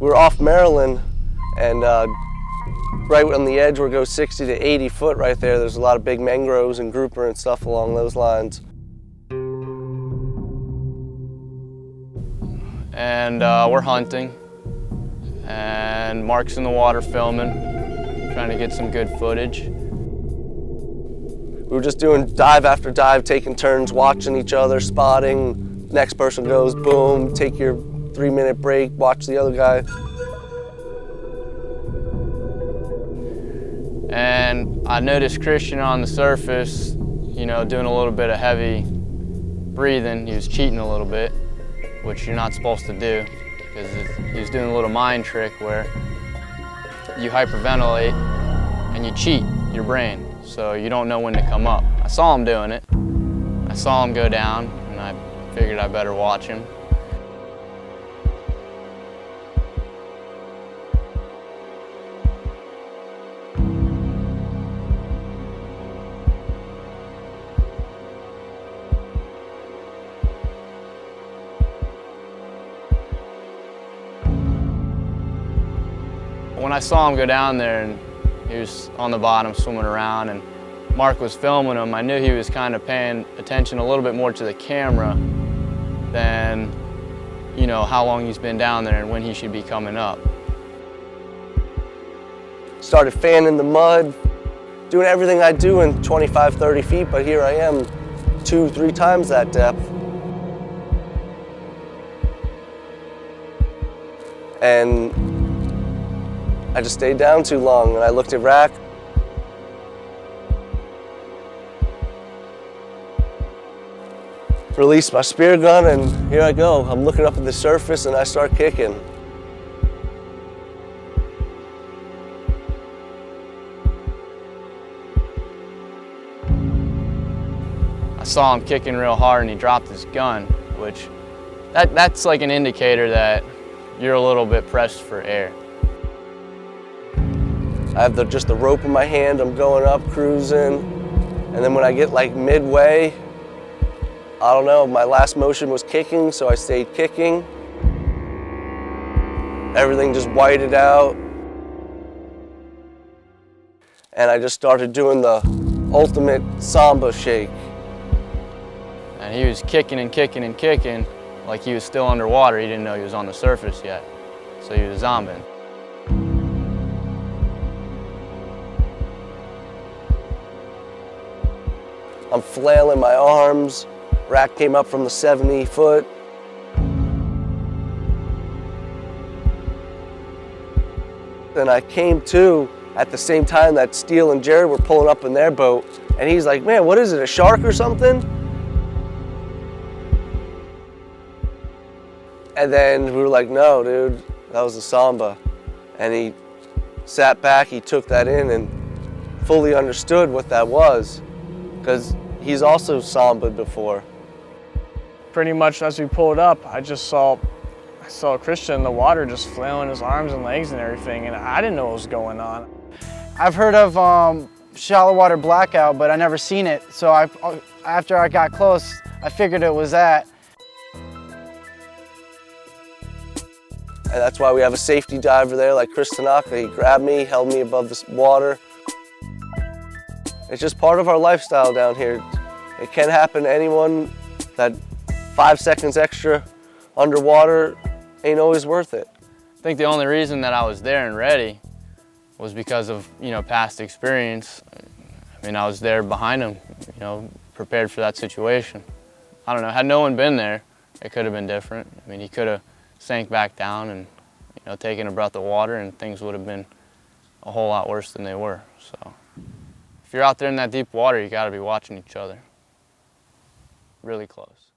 We were off Maryland, and right on the edge where it goes 60 to 80 foot right there, there's a lot of big mangroves and grouper and stuff along those lines. And we're hunting, and Mark's in the water filming, trying to get some good footage. We were just doing dive after dive, taking turns, watching each other, spotting. Next person goes, boom, take your 3-minute break, watch the other guy. And I noticed Christian on the surface, you know, doing a little bit of heavy breathing. He was cheating a little bit, which you're not supposed to do, because he was doing a little mind trick where you hyperventilate and you cheat your brain, so you don't know when to come up. I saw him doing it. I saw him go down, and I figured I better watch him. When I saw him go down there and he was on the bottom swimming around and Mark was filming him, I knew he was kind of paying attention a little bit more to the camera than, you know, how long he's been down there and when he should be coming up. Started fanning the mud, doing everything I do in 25, 30 feet, but here I am 2, 3 times that depth. And I just stayed down too long, and I looked at Rack. Released my spear gun, and here I go. I'm looking up at the surface, and I start kicking. I saw him kicking real hard, and he dropped his gun, which that's like an indicator that you're a little bit pressed for air. I have just the rope in my hand, I'm going up, cruising, and then when I get like midway, I don't know, my last motion was kicking, so I stayed kicking. Everything just whited out. And I just started doing the ultimate samba shake. And he was kicking and kicking and kicking like he was still underwater. He didn't know he was on the surface yet, so he was zombing. I'm flailing my arms. Rack came up from the 70 foot. And I came to at the same time that Steele and Jared were pulling up in their boat. And he's like, man, what is it, a shark or something? And then we were like, no, dude, that was a samba. And he sat back, he took that in and fully understood what that was, because he's also sambaed before. Pretty much as we pulled up, I saw Christian in the water just flailing his arms and legs and everything, and I didn't know what was going on. I've heard of shallow water blackout, but I never seen it. So after I got close, I figured it was that. And that's why we have a safety diver there like Chris Tanaka. He grabbed me, held me above the water. It's just part of our lifestyle down here. It can happen to anyone. That 5 seconds extra underwater ain't always worth it. I think the only reason that I was there and ready was because of, you know, past experience. I mean, I was there behind him, you know, prepared for that situation. I don't know, had no one been there, it could have been different. I mean, he could have sank back down and, you know, taken a breath of water and things would have been a whole lot worse than they were. So if you're out there in that deep water, you got to be watching each other really close.